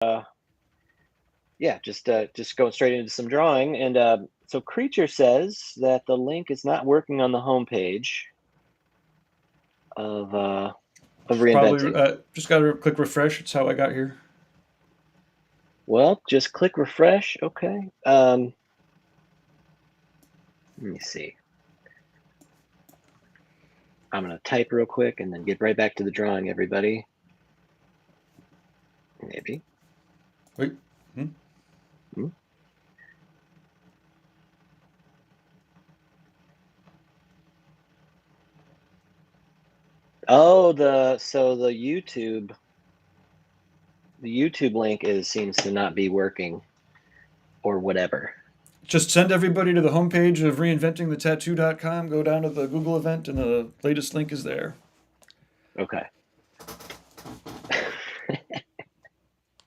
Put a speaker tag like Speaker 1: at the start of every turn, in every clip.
Speaker 1: yeah, just going straight into some drawing. And so Creature says that the link is not working on the homepage of
Speaker 2: Probably
Speaker 1: reinventing.
Speaker 2: just got to click refresh. That's how I got here.
Speaker 1: Well, just click refresh. Okay. Let me see. I'm gonna type real quick and then get right back to the drawing, everybody. Maybe.
Speaker 2: Wait.
Speaker 1: Hmm? Oh, the YouTube link seems to not be working or whatever.
Speaker 2: Just send everybody to the homepage of reinventingthetattoo.com. Go down to the Google event, and the latest link is there.
Speaker 1: Okay.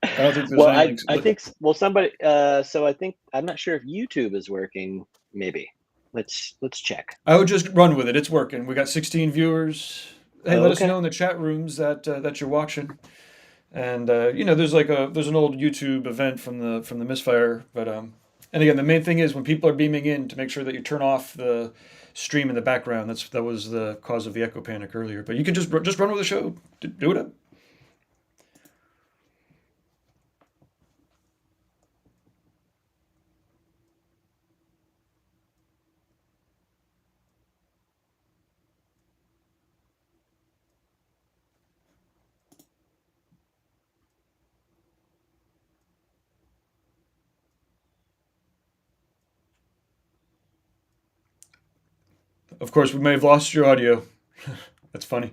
Speaker 2: I don't think there's
Speaker 1: Well,
Speaker 2: any links.
Speaker 1: I think well somebody so I think I'm not sure if YouTube is working. Maybe. Let's check.
Speaker 2: I would just run with it. It's working. We got 16 viewers. Hey,
Speaker 1: Oh,
Speaker 2: let us
Speaker 1: okay.
Speaker 2: know in the chat rooms that you're watching. And there's an old YouTube event from the misfire, but and again, the main thing is when people are beaming in to make sure that you turn off the stream in the background. That was the cause of the echo panic earlier. But you can just run with the show. Do it up. Of course, we may have lost your audio. That's funny.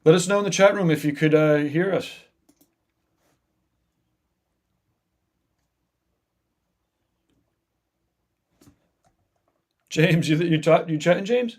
Speaker 2: Let us know in the chat room if you could hear us. James, you chatting, James?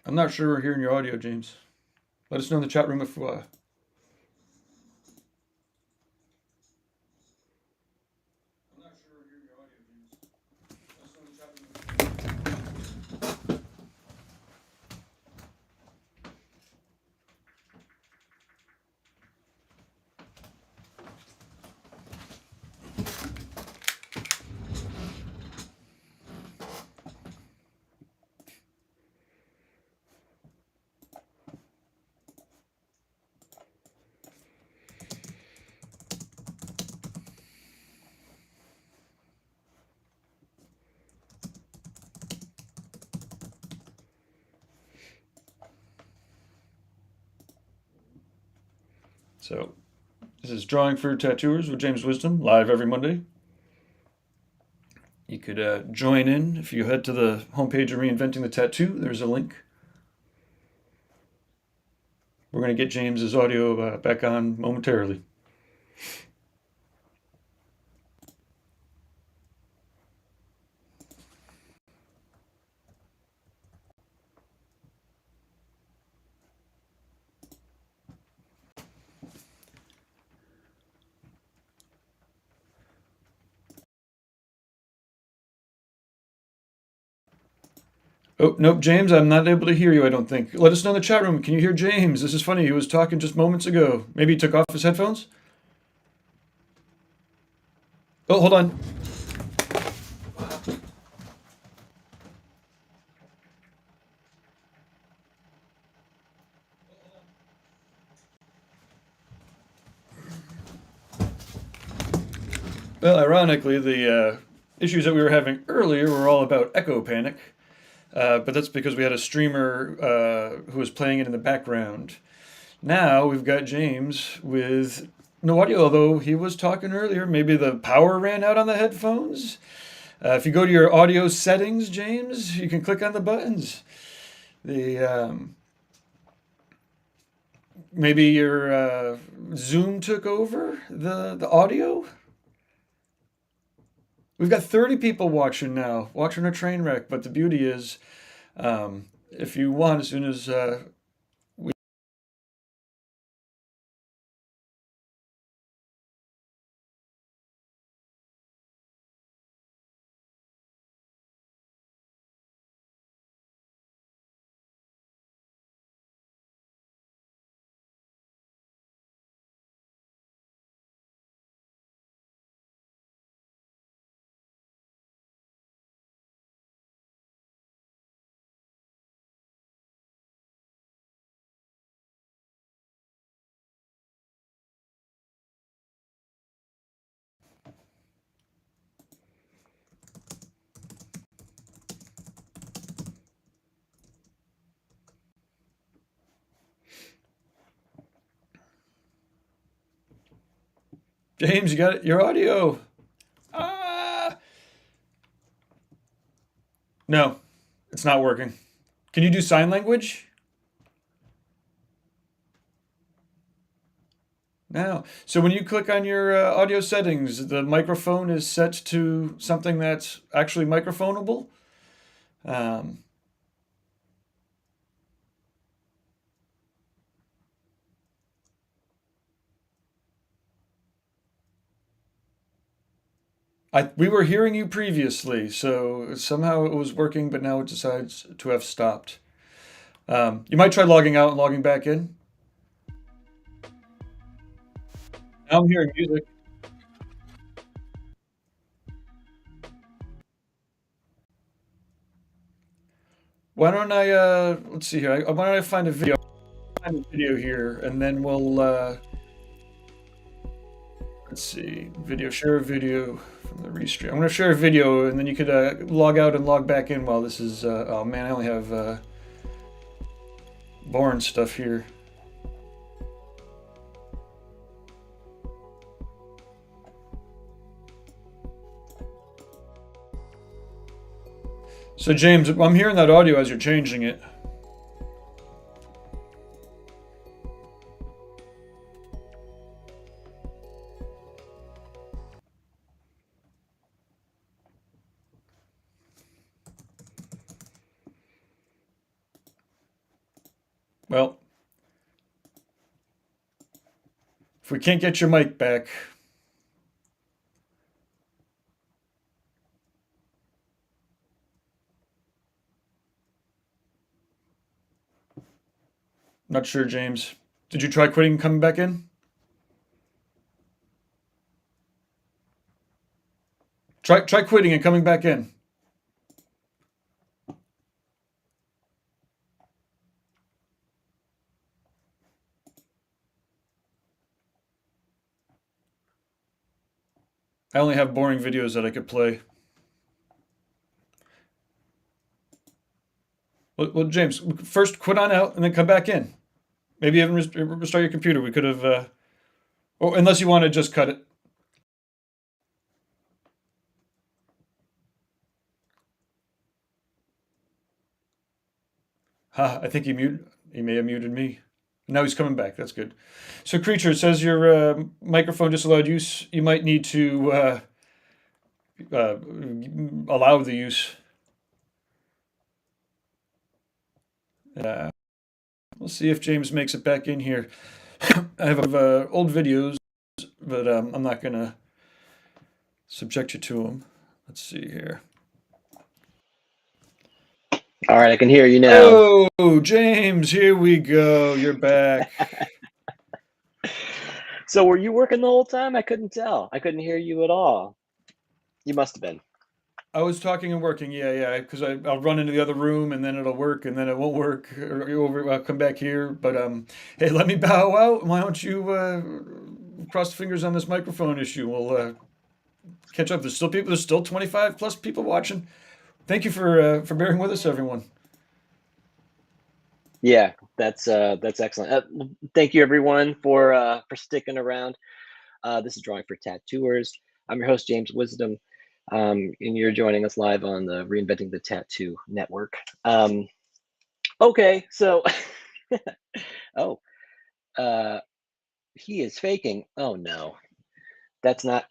Speaker 2: I'm not sure we're hearing your audio, James. Let us know in the chat room if so. This is Drawing for Tattooers with James Wisdom, live every Monday. You could join in if you head to the homepage of Reinventing the Tattoo. There's a link. We're going to get James's audio back on momentarily. Oh, nope, James, I'm not able to hear you, I don't think. Let us know in the chat room. Can you hear James? This is funny. He was talking just moments ago. Maybe he took off his headphones? Oh, hold on. Well, ironically, the issues that we were having earlier were all about echo panic, but that's because we had a streamer who was playing it in the background. Now we've got James with no audio, although he was talking earlier. Maybe the power ran out on the headphones. If you go to your audio settings, James, you can click on the buttons. Maybe your Zoom took over the audio. We've got 30 people watching now, watching a train wreck. But the beauty is, if you want, as soon as we James, you got it, your audio. Ah, no, it's not working. Can you do sign language? No. So when you click on your audio settings, the microphone is set to something that's actually microphonable. Um, we were hearing you previously, so somehow it was working, but now it decides to have stopped. You might try logging out and logging back in. Now I'm hearing music. Why don't I, let's see here. Why don't I find a video? Find a video here, and then we'll, let's see, video, share a video from the restream. I'm going to share a video, and then you could log out and log back in while this is, oh man, I only have boring stuff here. So James, I'm hearing that audio as you're changing it. Well, if we can't get your mic back, not sure, James. Did you try quitting and coming back in? Try quitting and coming back in. I only have boring videos that I could play. Well, James, first quit on out and then come back in. Maybe even restart your computer. We could have, or unless you want to just cut it. Ha, I think he may have muted me. Now he's coming back. That's good. So, Creature, it says your microphone disallowed use. You might need to allow the use. We'll see if James makes it back in here. I have old videos, but I'm not going to subject you to them. Let's see here.
Speaker 1: All right, I can hear you now.
Speaker 2: Oh, James, here we go. You're back.
Speaker 1: So were you working the whole time? I couldn't tell. I couldn't hear you at all. You must have been.
Speaker 2: I was talking and working, yeah, because I'll run into the other room and then it'll work and then it won't work. Or I'll come back here. But hey, let me bow out. Why don't you cross the fingers on this microphone issue? We'll catch up. There's still people. There's still 25 plus people watching. Thank you for bearing with us, everyone.
Speaker 1: Yeah, that's excellent. Thank you everyone for sticking around. This is Drawing for Tattooers. I'm your host James Wisdom, and you're joining us live on the Reinventing the Tattoo Network. Okay, so oh, uh, he is faking. Oh no, that's not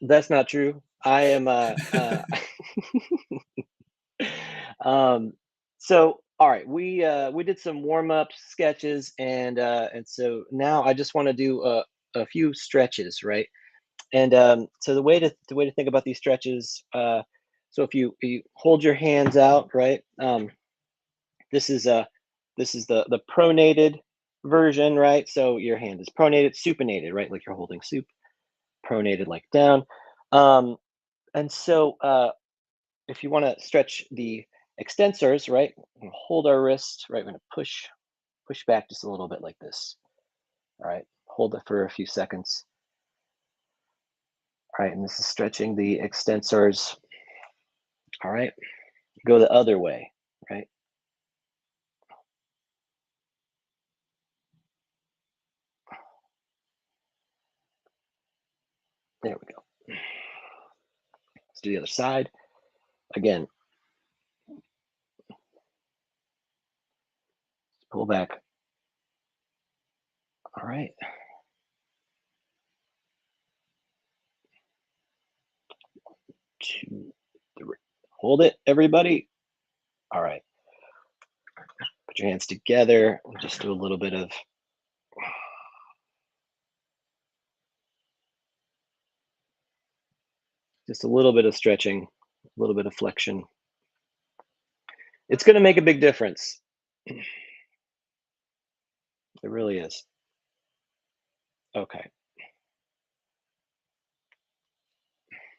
Speaker 1: true. I am um so all right, we did some warm-up sketches and so now I just want to do a few stretches, right? And so the way to think about these stretches, so if you hold your hands out, right? This is the pronated version, right? So your hand is pronated, supinated, right? Like you're holding soup, pronated like down. Um, and so if you want to stretch the extensors, right? We're gonna hold our wrist, right? We're gonna push back just a little bit like this. All right, hold it for a few seconds. All right, and this is stretching the extensors. All right, go the other way, right? There we go. Let's do the other side. Again, pull back. All right. 2, 3. Hold it, everybody. All right. Put your hands together. We'll just do a little bit of stretching, a little bit of flexion. It's going to make a big difference. It really is. Okay.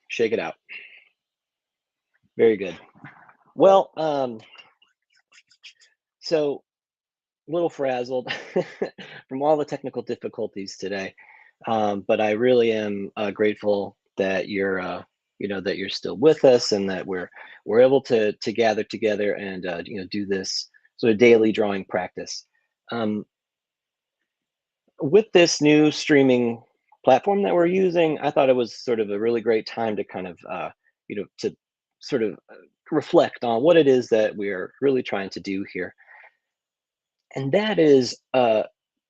Speaker 1: Shake it out. Very good. Well, so a little frazzled from all the technical difficulties today, but I really am grateful that that you're still with us and that we're able to gather together and do this sort of daily drawing practice. Um, with this new streaming platform that we're using, I thought it was sort of a really great time to kind of to sort of reflect on what it is that we're really trying to do here, and that is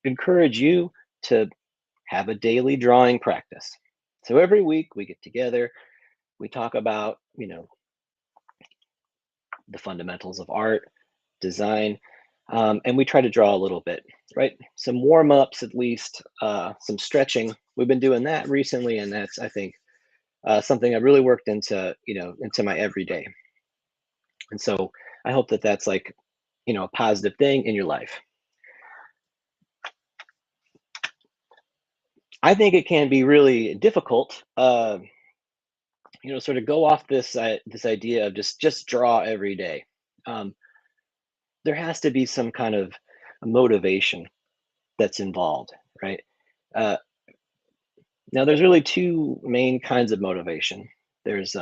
Speaker 1: encourage you to have a daily drawing practice. So every week we get together, we talk about the fundamentals of art, design, and we try to draw a little bit, right? Some warm ups, at least, some stretching. We've been doing that recently, and that's, I think, something I really worked into my everyday. And so I hope that that's like a positive thing in your life. I think it can be really difficult, sort of go off this idea of just draw every day. Um, there has to be some kind of motivation that's involved, right? Uh, Now, there's really two main kinds of motivation. There's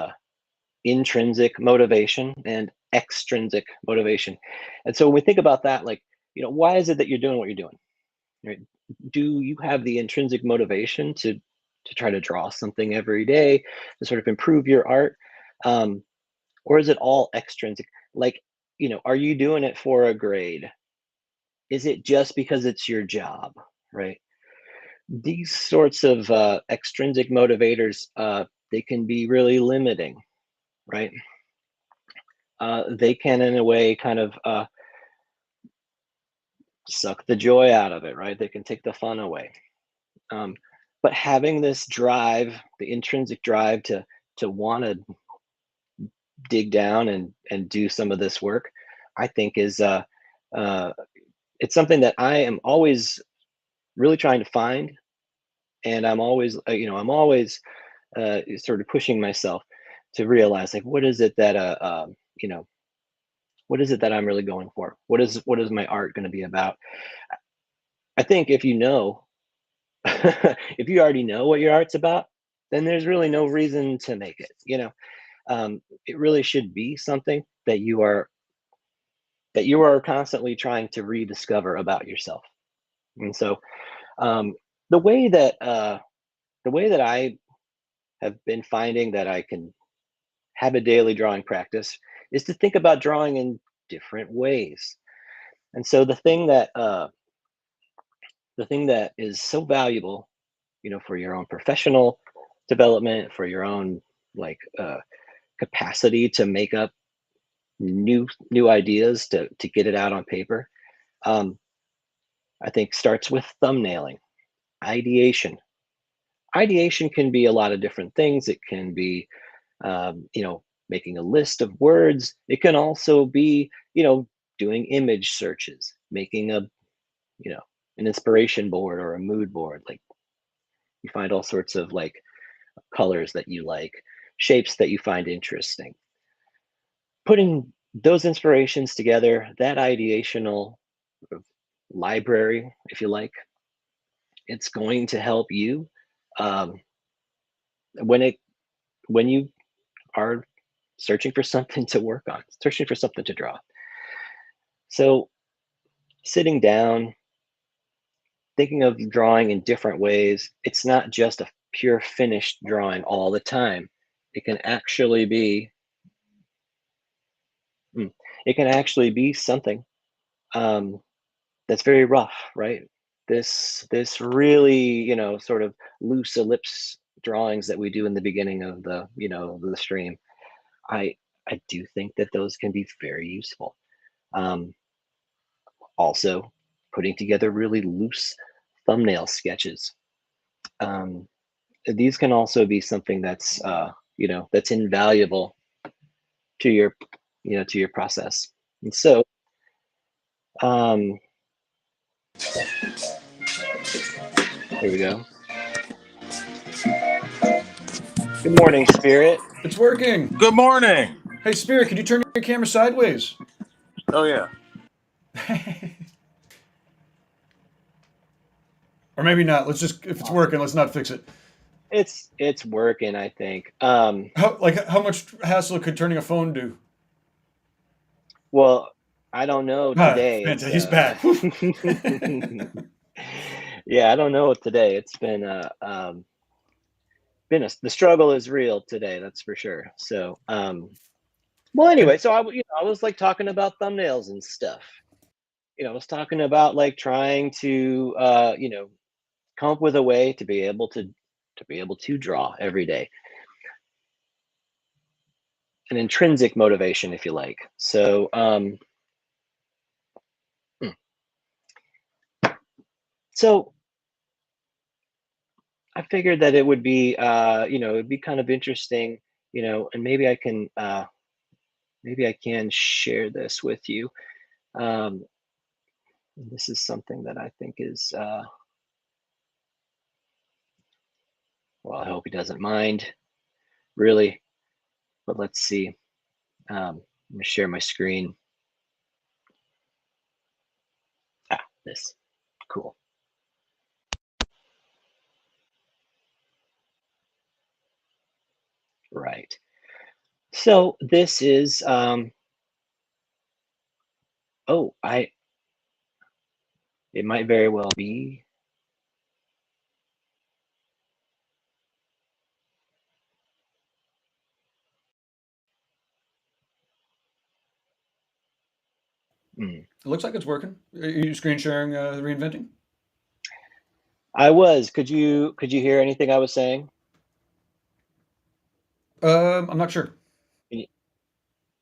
Speaker 1: intrinsic motivation and extrinsic motivation. And so when we think about that, like, why is it that you're doing what you're doing? Right? Do you have the intrinsic motivation to try to draw something every day to sort of improve your art? Or is it all extrinsic? Like, are you doing it for a grade? Is it just because it's your job? Right? These sorts of extrinsic motivators, they can be really limiting, right? They can, in a way, kind of suck the joy out of it, right? They can take the fun away. Um, but having this drive, the intrinsic drive to want to dig down and do some of this work, I think is uh, it's something that I am always really trying to find, and I'm always I'm always sort of pushing myself to realize like what is it that you know what is it that I'm really going for? What is my art going to be about? I think if you know if you already know what your art's about, then there's really no reason to make it. It really should be something that you are constantly trying to rediscover about yourself. And so um, the way that I have been finding that I can have a daily drawing practice is to think about drawing in different ways. And so the thing that is so valuable, for your own professional development, for your own like capacity to make up new ideas to get it out on paper. Um, I think starts with thumbnailing, ideation. Ideation can be a lot of different things. It can be making a list of words. It can also be doing image searches, making a you know an inspiration board or a mood board. Like you find all sorts of like colors that you like, shapes that you find interesting. Putting those inspirations together, that ideational sort of library, if you like, it's going to help you um, when it when you are searching for something to work on, searching for something to draw. So sitting down, thinking of drawing in different ways, it's not just a pure finished drawing all the time. It can actually be mm, it can actually be something um, that's very rough, right? This really, sort of loose ellipse drawings that we do in the beginning of the stream. I I do think that those can be very useful. Um, Also, putting together really loose thumbnail sketches. Um, these can also be something that's invaluable to your process. And so, um, here we go. Good morning, Spirit.
Speaker 2: It's working.
Speaker 3: Good morning.
Speaker 2: Hey, Spirit, could you turn your camera sideways?
Speaker 3: Oh yeah.
Speaker 2: Or maybe not. Let's just, if it's working, let's not fix it.
Speaker 1: It's working, I think.
Speaker 2: How much hassle could turning a phone do?
Speaker 1: Well, I don't know
Speaker 2: Ah,
Speaker 1: today. It's
Speaker 2: fantastic. He's back. Whew.
Speaker 1: yeah, I don't know today. It's been the struggle is real today, that's for sure. So, well,
Speaker 2: And
Speaker 1: anyway, so I was like talking about thumbnails and stuff. I was talking about like trying to come up with a way to be able to draw every day, an intrinsic motivation, if you like. So, hmm, so I figured that it would be it'd be kind of interesting, and maybe I can share this with you. Um, this is something that I think is well, I hope he doesn't mind, really. But let's see. I'm gonna share my screen. This cool. Right. So this is oh, I it might very well be. hmm,
Speaker 2: it looks like it's working. Are you screen sharing reinventing?
Speaker 1: I was. Could you hear anything I was saying?
Speaker 2: I'm not sure.
Speaker 1: Can you-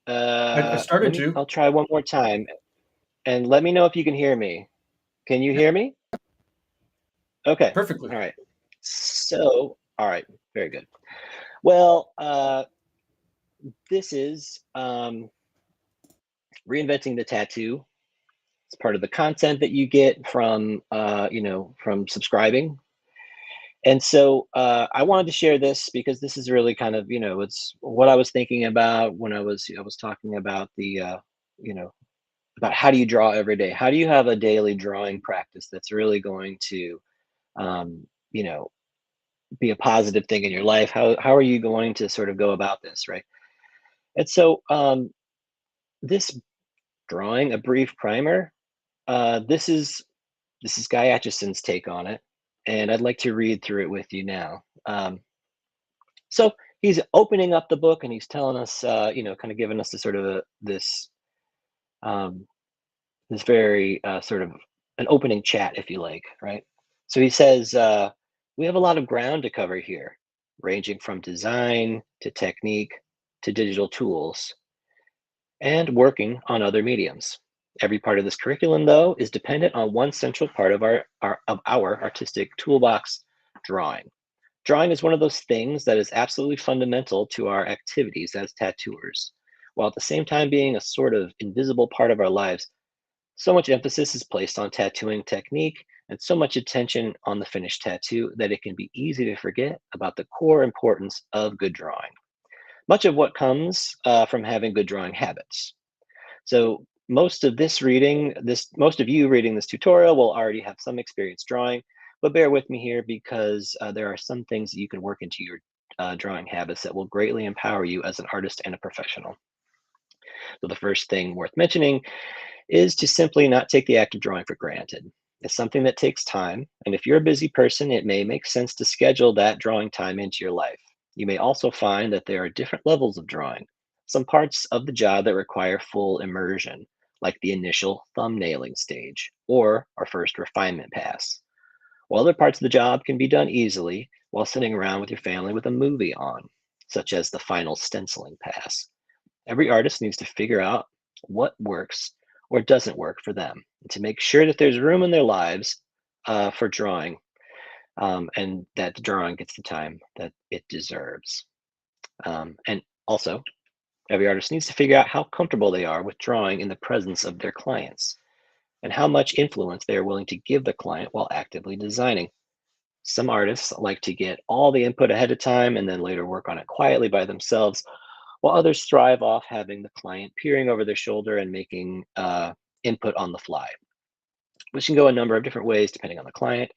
Speaker 2: I
Speaker 1: Let
Speaker 2: started
Speaker 1: me.
Speaker 2: to.
Speaker 1: I'll try one more time, and let me know if you can hear me. Can you
Speaker 2: Yeah,
Speaker 1: hear me? Okay.
Speaker 2: perfectly.
Speaker 1: All right. So, all right. Very good. Well, this is reinventing the tattoo. It's part of the content that you get from, from subscribing. And so I wanted to share this because this is really kind of, it's what I was thinking about when I was talking about you know, about how do you draw every day? How do you have a daily drawing practice that's really going to, um, you know, be a positive thing in your life? How are you going to sort of go about this, right? And so this drawing, a brief primer, this is Guy Atchison's take on it, and I'd like to read through it with you now. So he's opening up the book and he's telling us, kind of giving us the sort of um, this very sort of an opening chat, if you like, right? So he says, we have a lot of ground to cover here, ranging from design to technique to digital tools and working on other mediums. Every part of this curriculum, though, is dependent on one central part of our artistic toolbox: drawing. Drawing is one of those things that is absolutely fundamental to our activities as tattooers, while at the same time being a sort of invisible part of our lives. So much emphasis is placed on tattooing technique and so much attention on the finished tattoo that it can be easy to forget about the core importance of good drawing. Much of what comes from having good drawing habits. So most of you reading this tutorial will already have some experience drawing, but bear with me here because there are some things that you can work into your drawing habits that will greatly empower you as an artist and a professional. So the first thing worth mentioning is to simply not take the act of drawing for granted. It's something that takes time, and if you're a busy person, it may make sense to schedule that drawing time into your life. You may also find that there are different levels of drawing. Some parts of the job that require full immersion, like the initial thumbnailing stage or our first refinement pass, while other parts of the job can be done easily while sitting around with your family with a movie on, such as the final stenciling pass. Every artist needs to figure out what works or doesn't work for them, and to make sure that there's room in their lives for drawing, and that the drawing gets the time that it deserves. And also, every artist needs to figure out how comfortable they are with drawing in the presence of their clients and how much influence they are willing to give the client while actively designing. Some artists like to get all the input ahead of time and then later work on it quietly by themselves, while others thrive off having the client peering over their shoulder and making input on the fly, which can go a number of different ways depending on the client,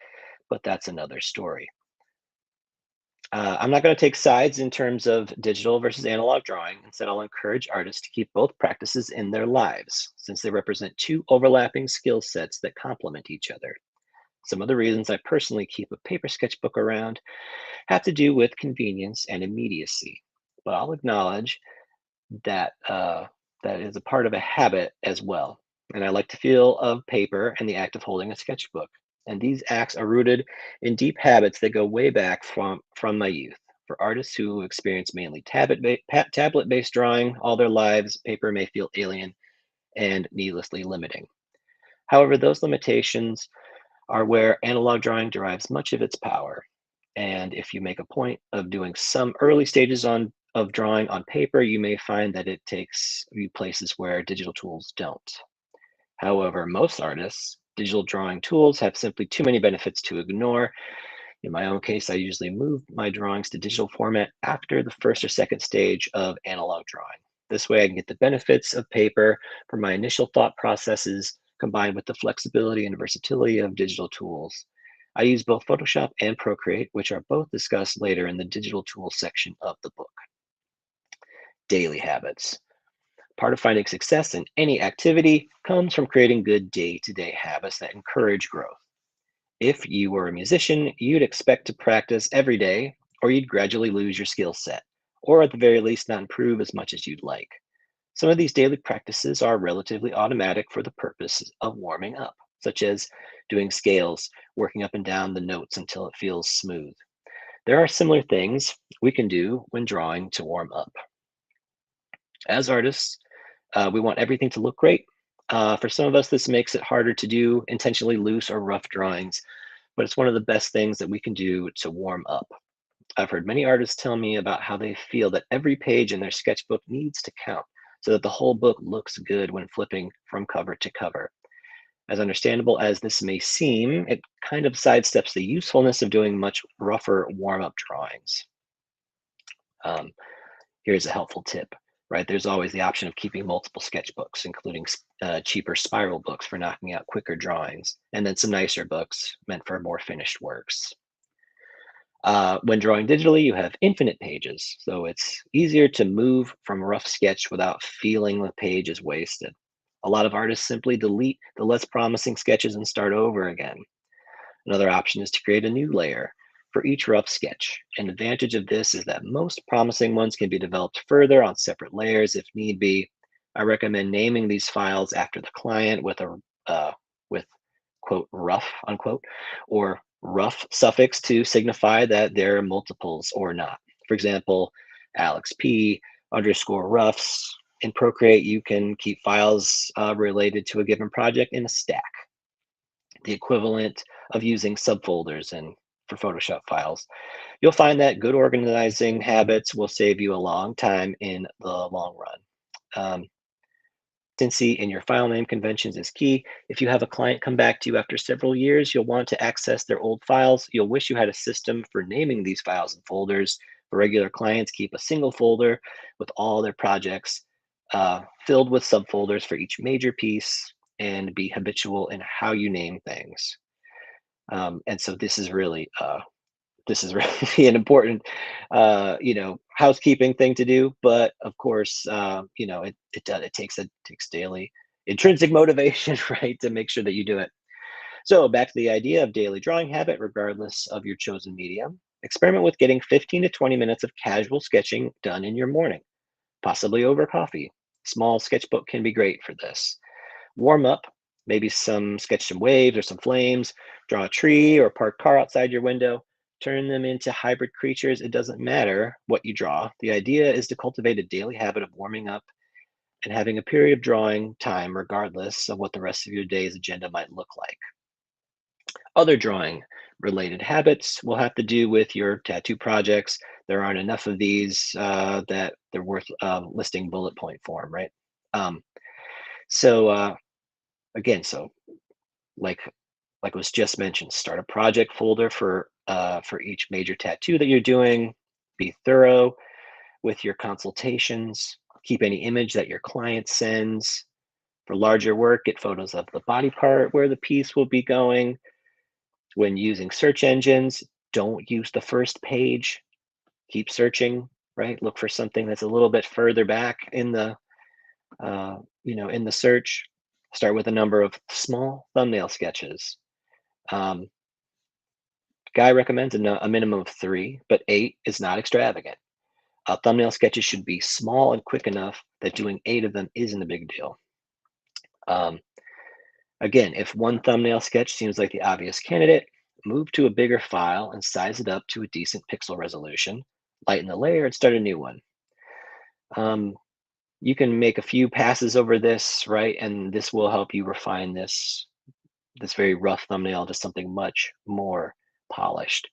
Speaker 1: but that's another story. I'm not going to take sides in terms of digital versus analog drawing. Instead, I'll encourage artists to keep both practices in their lives, since they represent two overlapping skill sets that complement each other. Some of the reasons I personally keep a paper sketchbook around have to do with convenience and immediacy, but I'll acknowledge that that is a part of a habit as well. And I like the feel of paper and the act of holding a sketchbook. And these acts are rooted in deep habits that go way back from my youth. For artists who experience mainly tablet-based drawing all their lives, paper may feel alien and needlessly limiting. However, those limitations are where analog drawing derives much of its power. And if you make a point of doing some early stages of drawing on paper, you may find that it takes you places where digital tools don't. However, most artists, digital drawing tools have simply too many benefits to ignore. In my own case, I usually move my drawings to digital format after the first or second stage of analog drawing. This way I can get the benefits of paper for my initial thought processes combined with the flexibility and versatility of digital tools. I use both Photoshop and Procreate, which are both discussed later in the digital tools section of the book. Daily habits. Part of finding success in any activity comes from creating good day-to-day habits that encourage growth. If you were a musician, you'd expect to practice every day, or you'd gradually lose your skill set, or at the very least, not improve as much as you'd like. Some of these daily practices are relatively automatic for the purpose of warming up, such as doing scales, working up and down the notes until it feels smooth. There are similar things we can do when drawing to warm up. As artists, we want everything to look great. For some of us, this makes it harder to do intentionally loose or rough drawings, but it's one of the best things that we can do to warm up. I've heard many artists tell me about how they feel that every page in their sketchbook needs to count, so that the whole book looks good when flipping from cover to cover. As understandable as this may seem, it kind of sidesteps the usefulness of doing much rougher warm-up drawings. Um, Here's a helpful tip, right? There's always the option of keeping multiple sketchbooks, including cheaper spiral books for knocking out quicker drawings, and then some nicer books meant for more finished works. When drawing digitally, you have infinite pages, so it's easier to move from a rough sketch without feeling the page is wasted. A lot of artists simply delete the less promising sketches and start over again. Another option is to create a new layer for each rough sketch. An advantage of this is that most promising ones can be developed further on separate layers if need be. I recommend naming these files after the client with quote rough unquote or rough suffix to signify that they're multiples or not. For example, Alex P underscore roughs. In Procreate, you can keep files related to a given project in a stack, the equivalent of using subfolders and for Photoshop files. You'll find that good organizing habits will save you a long time in the long run. Consistency in your file name conventions is key. If you have a client come back to you after several years, you'll want to access their old files. You'll wish you had a system for naming these files and folders. For regular clients, keep a single folder with all their projects filled with subfolders for each major piece, and be habitual in how you name things. And so this is really an important housekeeping thing to do, but of course it takes daily intrinsic motivation right, to make sure that you do it. So back to the idea of daily drawing habit, regardless of your chosen medium. Experiment with getting 15 to 20 minutes of casual sketching done in your morning, possibly over coffee. Small sketchbook can be great for this. Warm up, maybe sketch some waves or some flames, draw a tree or parked car outside your window, turn them into hybrid creatures. It doesn't matter what you draw. The idea is to cultivate a daily habit of warming up and having a period of drawing time, regardless of what the rest of your day's agenda might look like. Other drawing related habits will have to do with your tattoo projects. There aren't enough of these that they're worth listing bullet point form, right? Um, so again, like was just mentioned, start a project folder for each major tattoo that you're doing. Be thorough with your consultations. Keep any image that your client sends. For larger work, get photos of the body part where the piece will be going. When using search engines, don't use the first page. Keep searching, right? Look for something that's a little bit further back in the in the search. Start with a number of small thumbnail sketches. Guy recommends a minimum of 3, but 8 is not extravagant. Thumbnail sketches should be small and quick enough that doing 8 of them isn't a big deal. Again, if one thumbnail sketch seems like the obvious candidate, move to a bigger file and size it up to a decent pixel resolution. Lighten the layer and start a new one. You can make a few passes over this, right? And this will help you refine this very rough thumbnail to something much more polished.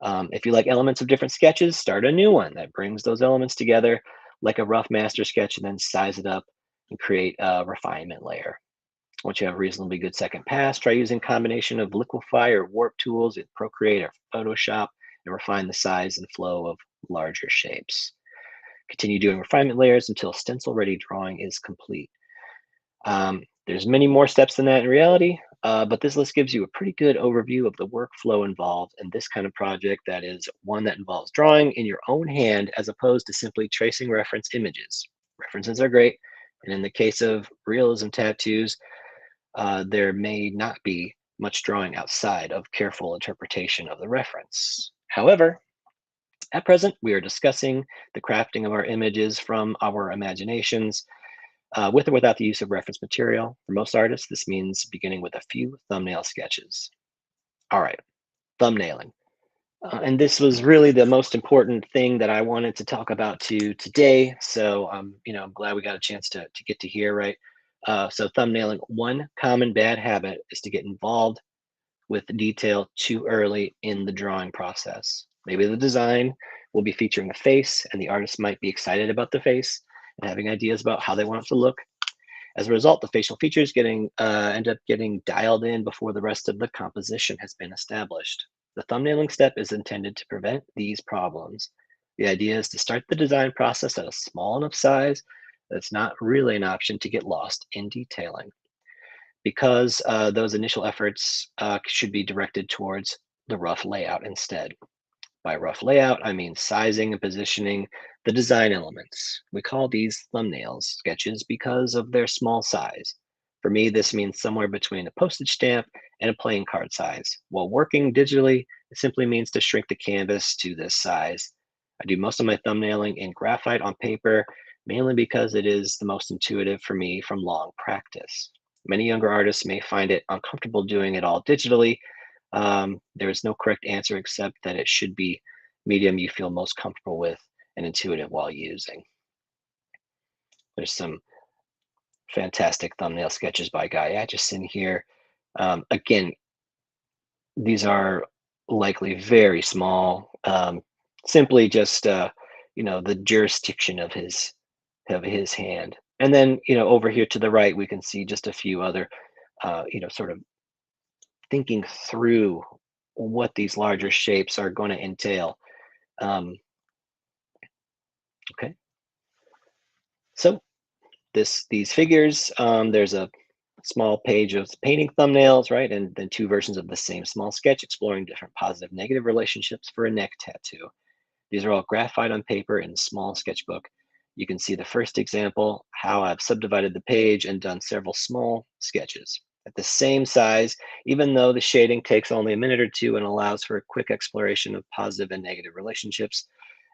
Speaker 1: If you like elements of different sketches, start a new one that brings those elements together like a rough master sketch, and then size it up and create a refinement layer. Once you have a reasonably good second pass, try using a combination of Liquify or Warp tools in Procreate or Photoshop and refine the size and flow of larger shapes. Continue doing refinement layers until stencil-ready drawing is complete. There's many more steps than that in reality, but this list gives you a pretty good overview of the workflow involved in this kind of project, that is one that involves drawing in your own hand as opposed to simply tracing reference images. References are great, and in the case of realism tattoos, there may not be much drawing outside of careful interpretation of the reference. However, at present, we are discussing the crafting of our images from our imaginations, with or without the use of reference material. For most artists, this means beginning with a few thumbnail sketches. All right, thumbnailing. And this was really the most important thing that I wanted to talk about today. So, I'm glad we got a chance to get to here, right? So thumbnailing, one common bad habit is to get involved with detail too early in the drawing process. Maybe the design will be featuring a face and the artist might be excited about the face having ideas about how they want it to look. As a result, the facial features end up getting dialed in before the rest of the composition has been established. The thumbnailing step is intended to prevent these problems. The idea is to start the design process at a small enough size that it's not really an option to get lost in detailing, because those initial efforts should be directed towards the rough layout instead. By rough layout, I mean sizing and positioning the design elements. We call these thumbnails sketches because of their small size. For me, this means somewhere between a postage stamp and a playing card size. While working digitally, it simply means to shrink the canvas to this size. I do most of my thumbnailing in graphite on paper, mainly because it is the most intuitive for me from long practice. Many younger artists may find it uncomfortable doing it all digitally. There is no correct answer except that it should be medium you feel most comfortable with and intuitive while using. There's some fantastic thumbnail sketches by Guy Aitchison here. Again, these are likely very small, simply just the jurisdiction of his hand. And then over here to the right, we can see just a few other sort of thinking through what these larger shapes are going to entail. Um, okay, so these figures, there's a small page of painting thumbnails, right? And then two versions of the same small sketch exploring different positive negative relationships for a neck tattoo. These are all graphite on paper in a small sketchbook. You can see the first example, how I've subdivided the page and done several small sketches at the same size, even though the shading takes only a minute or two and allows for a quick exploration of positive and negative relationships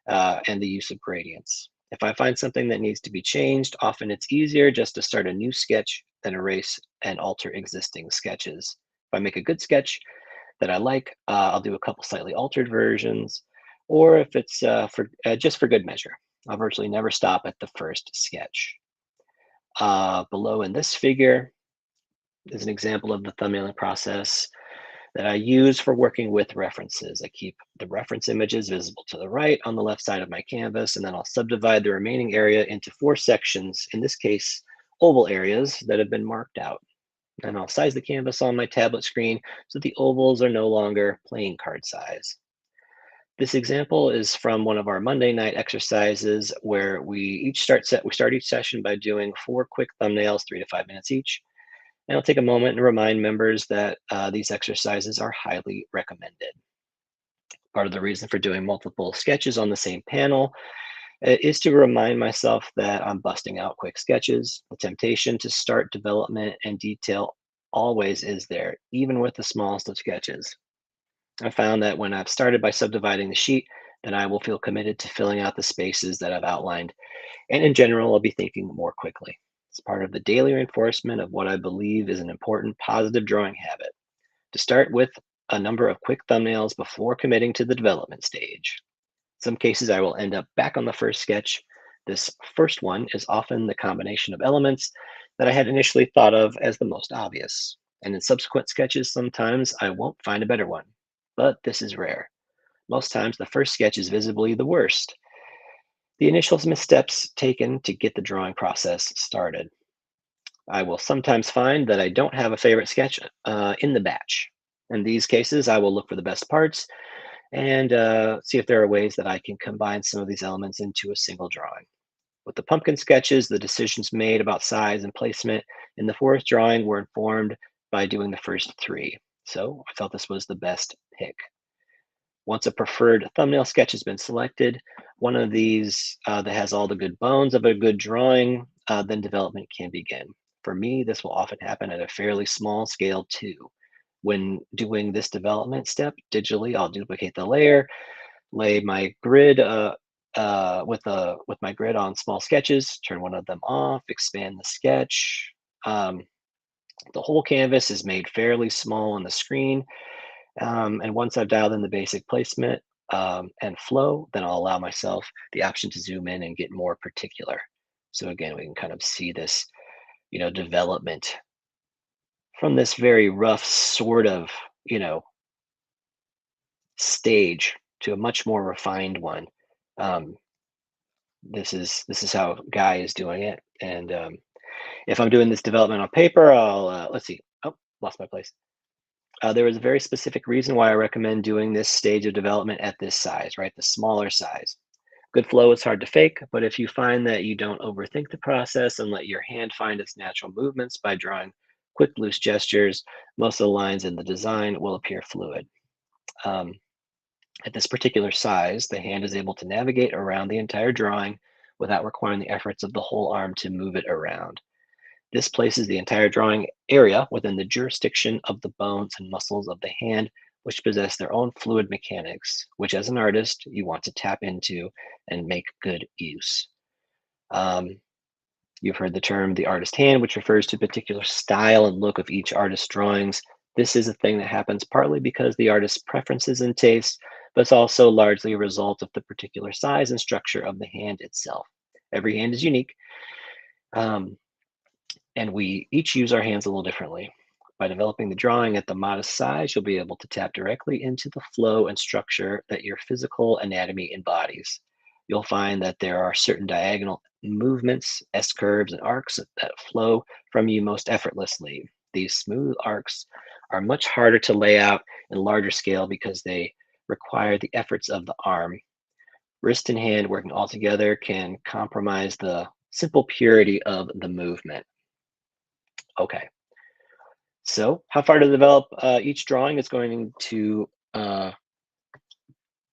Speaker 1: and the use of gradients. If I find something that needs to be changed, often it's easier just to start a new sketch than erase and alter existing sketches. If I make a good sketch that I like, I'll do a couple slightly altered versions, or if it's just for good measure, I'll virtually never stop at the first sketch. Below in this figure is an example of the thumbnailing process that I use for working with references. I keep the reference images visible to the right on the left side of my canvas, and then I'll subdivide the remaining area into 4 sections, in this case, oval areas that have been marked out. And I'll size the canvas on my tablet screen so the ovals are no longer playing card size. This example is from one of our Monday night exercises where we start each session by doing 4 quick thumbnails, 3 to 5 minutes each. And I'll take a moment and remind members that these exercises are highly recommended. Part of the reason for doing multiple sketches on the same panel is to remind myself that I'm busting out quick sketches. The temptation to start development and detail always is there, even with the smallest of sketches. I found that when I've started by subdividing the sheet, then I will feel committed to filling out the spaces that I've outlined. And in general, I'll be thinking more quickly. It's part of the daily reinforcement of what I believe is an important positive drawing habit, to start with a number of quick thumbnails before committing to the development stage. In some cases, I will end up back on the first sketch. This first one is often the combination of elements that I had initially thought of as the most obvious. And in subsequent sketches, sometimes I won't find a better one. But this is rare. Most times, the first sketch is visibly the worst. The initial missteps taken to get the drawing process started. I will sometimes find that I don't have a favorite sketch in the batch. In these cases, I will look for the best parts and see if there are ways that I can combine some of these elements into a single drawing. With the pumpkin sketches, the decisions made about size and placement in the fourth drawing were informed by doing the first 3. So I felt this was the best pick. Once a preferred thumbnail sketch has been selected, one of these that has all the good bones of a good drawing, then development can begin. For me, this will often happen at a fairly small scale too. When doing this development step digitally, I'll duplicate the layer, lay my grid with my grid on small sketches, turn one of them off, expand the sketch. The whole canvas is made fairly small on the screen. And once I've dialed in the basic placement and flow, then I'll allow myself the option to zoom in and get more particular. So again, we can kind of see this, development from this very rough sort of, stage to a much more refined one. Um, This is how Guy is doing it. And if I'm doing this development on paper, I'll let's see. Oh, lost my place. There is a very specific reason why I recommend doing this stage of development at this size, right? The smaller size. Good flow is hard to fake, but if you find that you don't overthink the process and let your hand find its natural movements by drawing quick, loose gestures, most of the lines in the design will appear fluid. Um, at this particular size, the hand is able to navigate around the entire drawing without requiring the efforts of the whole arm to move it around. This places the entire drawing area within the jurisdiction of the bones and muscles of the hand, which possess their own fluid mechanics, which as an artist, you want to tap into and make good use. Um, you've heard the term the artist hand, which refers to a particular style and look of each artist's drawings. This is a thing that happens partly because the artist's preferences and tastes, but it's also largely a result of the particular size and structure of the hand itself. Every hand is unique, um, and we each use our hands a little differently. By developing the drawing at the modest size, you'll be able to tap directly into the flow and structure that your physical anatomy embodies. You'll find that there are certain diagonal movements, S curves, and arcs that flow from you most effortlessly. These smooth arcs are much harder to lay out in larger scale because they require the efforts of the arm. Wrist and hand working all together can compromise the simple purity of the movement. Okay. So, how far to develop each drawing is going to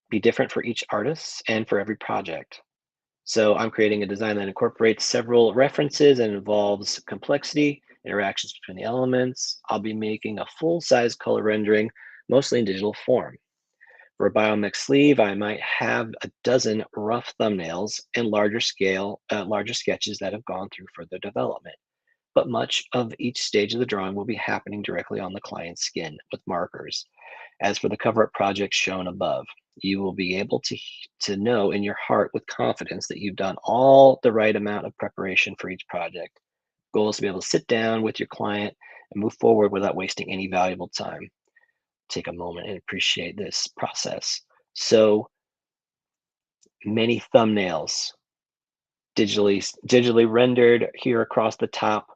Speaker 1: be different for each artist and for every project. So, I'm creating a design that incorporates several references and involves complexity, interactions between the elements. I'll be making a full size color rendering, mostly in digital form. For a biomech sleeve, I might have a dozen rough thumbnails and larger sketches that have gone through further development, but much of each stage of the drawing will be happening directly on the client's skin with markers. As for the cover-up project shown above, you will be able to know in your heart with confidence that you've done all the right amount of preparation for each project. Goal is to be able to sit down with your client and move forward without wasting any valuable time. Take a moment and appreciate this process. So many thumbnails digitally rendered here across the top.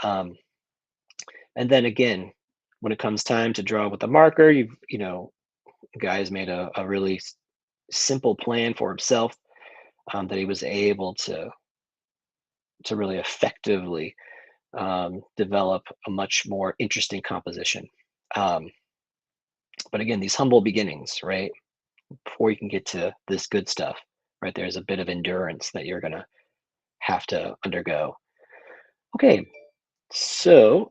Speaker 1: Um, And then again, when it comes time to draw with a marker, the guy's made a really simple plan for himself, that he was able to really effectively develop a much more interesting composition. Um, but again, these humble beginnings, right? Before you can get to this good stuff, right? There's a bit of endurance that you're gonna have to undergo. Okay, so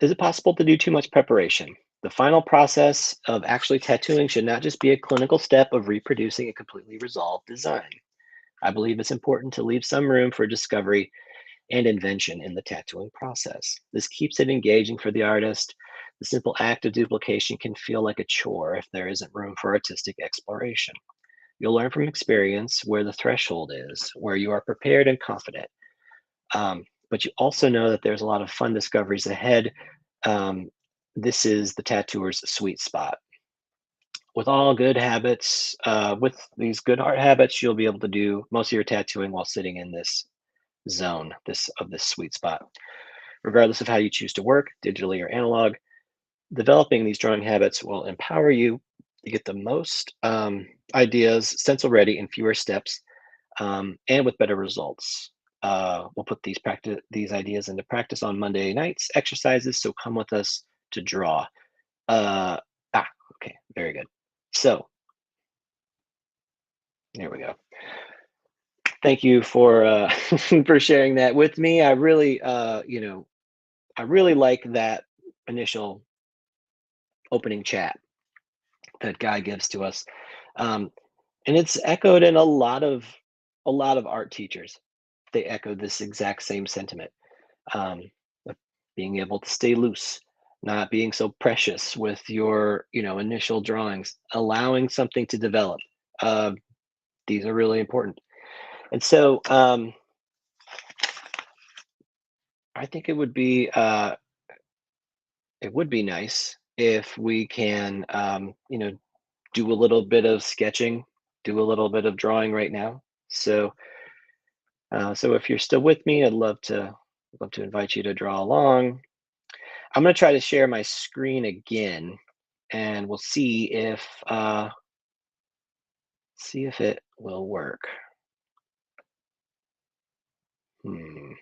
Speaker 1: is it possible to do too much preparation? The final process of actually tattooing should not just be a clinical step of reproducing a completely resolved design. I believe it's important to leave some room for discovery and invention in the tattooing process. This keeps it engaging for the artist. The simple act of duplication can feel like a chore if there isn't room for artistic exploration. You'll learn from experience where the threshold is, where you are prepared and confident. But you also know that there's a lot of fun discoveries ahead. um, this is the tattooer's sweet spot. With all good habits, with these good art habits, you'll be able to do most of your tattooing while sitting in this zone, this sweet spot. Regardless of how you choose to work, digitally or analog, developing these drawing habits will empower you to get the most ideas stencil ready in fewer steps, and with better results. We'll put these ideas into practice on Monday nights exercises. So come with us to draw. Uh, okay, very good. So there we go. Thank you for for sharing that with me. I really like that initial opening chat that Guy gives to us, um, and it's echoed in a lot of art teachers. They echo this exact same sentiment. um, of being able to stay loose, not being so precious with your initial drawings, allowing something to develop. uh, these are really important. And so I think it would be nice if we can do a little bit of sketching do a little bit of drawing right now. So, so if you're still with me, I'd love to invite you to draw along. I'm going to try to share my screen again, and we'll see if it will work. Hmm,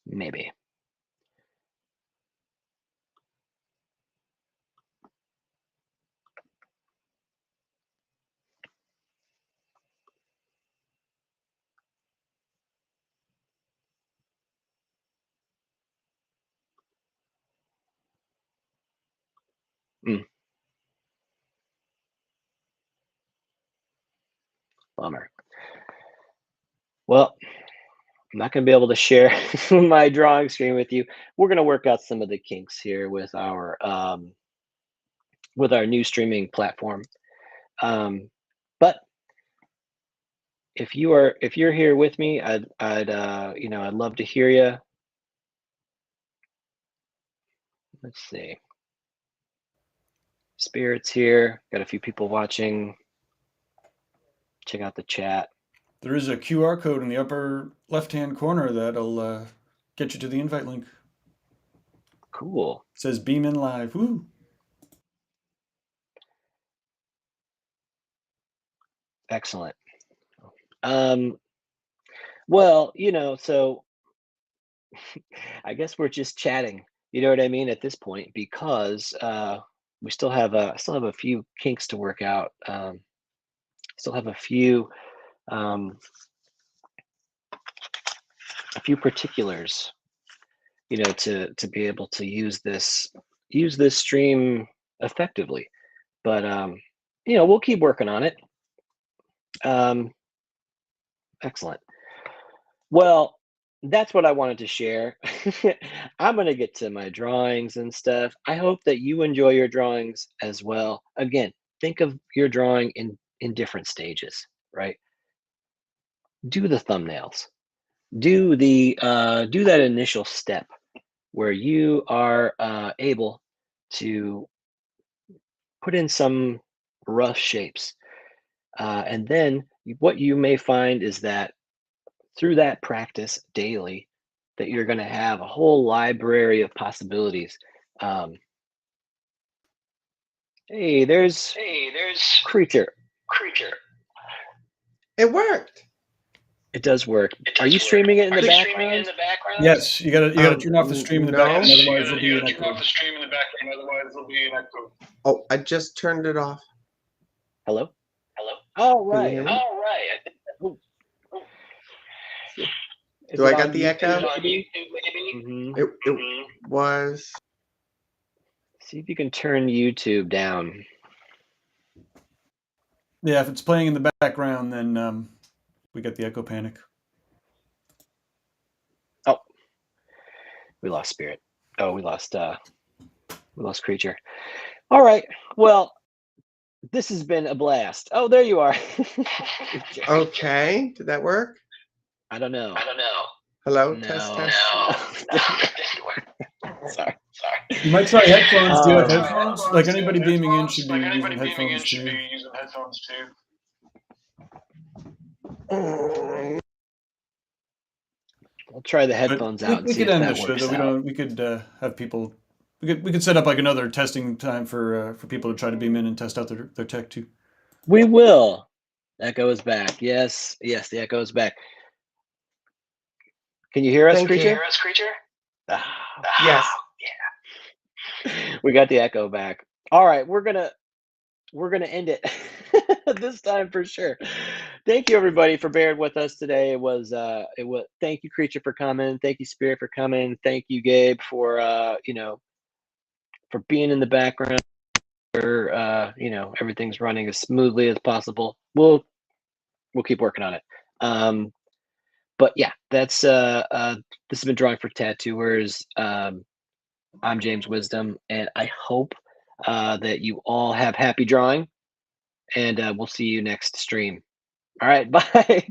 Speaker 1: maybe. Mm, bummer. Well, I'm not going to be able to share my drawing screen with you. We're going to work out some of the kinks here with our new streaming platform. But if you're here with me, I'd love to hear you. Let's see. Spirits here. Got a few people watching. Check out the chat.
Speaker 2: There is a QR code in the upper left-hand corner that'll get you to the invite link.
Speaker 1: Cool.
Speaker 2: It says Beam in Live. Woo!
Speaker 1: Excellent. Well, so I guess we're just chatting. You know what I mean at this point, because we still have a few kinks to work out. Still have um, a few particulars, to be able to use this stream effectively. But we'll keep working on it. Um, Excellent. Well, that's what I wanted to share. I'm going to get to my drawings and stuff. I hope that you enjoy your drawings as well. Again, think of your drawing in different stages, right? Do the thumbnails. Do that initial step where you are able to put in some rough shapes. And then what you may find is that through that practice daily, that you're going to have a whole library of possibilities. Um, there's creature.
Speaker 3: It worked.
Speaker 1: It does work. Are you streaming it in the background?
Speaker 2: Yes, you gotta turn off the stream in the
Speaker 3: No.
Speaker 2: background, otherwise there'll be an echo.
Speaker 3: Oh, I just turned it off.
Speaker 1: Hello? Oh,
Speaker 3: Can you
Speaker 1: right.
Speaker 3: hear me?
Speaker 1: Ooh. Is
Speaker 3: Do
Speaker 1: it
Speaker 3: I got
Speaker 1: on
Speaker 3: the
Speaker 1: YouTube,
Speaker 3: echo?
Speaker 1: maybe? Mhm.
Speaker 3: It was.
Speaker 1: See if you can turn YouTube down.
Speaker 2: Yeah, if it's playing in the background, then we get the echo panic.
Speaker 1: Oh, we lost Spirit. Oh, we lost Creature. All right. Well, this has been a blast. Oh, there you are.
Speaker 3: Okay. Did that work?
Speaker 1: I don't know.
Speaker 3: Hello?
Speaker 1: No.
Speaker 3: Test.
Speaker 1: Sorry.
Speaker 2: You might try headphones. Do you have
Speaker 1: Um,
Speaker 2: headphones? Like anybody beaming in should be using headphones too.
Speaker 1: We'll try the
Speaker 2: But
Speaker 1: headphones out and
Speaker 2: we
Speaker 1: see
Speaker 2: could
Speaker 1: if
Speaker 2: end the
Speaker 1: that
Speaker 2: show
Speaker 1: works
Speaker 2: though.
Speaker 1: out.
Speaker 2: We could have people. We could set up like another testing time for people to try to beam in and test out their tech too.
Speaker 1: We will. Echo is back. Yes, the echo is back. Can you hear us,
Speaker 3: Thank
Speaker 1: Creature?
Speaker 3: you.
Speaker 1: Ah,
Speaker 3: Yes.
Speaker 1: we got the echo back. All right, we're gonna end it this time for sure. Thank you everybody for bearing with us today. It was thank you Creature for coming. Thank you Spirit for coming. Thank you Gabe for for being in the background. For everything's running as smoothly as possible. We'll keep working on it. But yeah, that's this has been Drawing for Tattooers. I'm James Wisdom, and I hope that you all have happy drawing, and we'll see you next stream. All right, bye.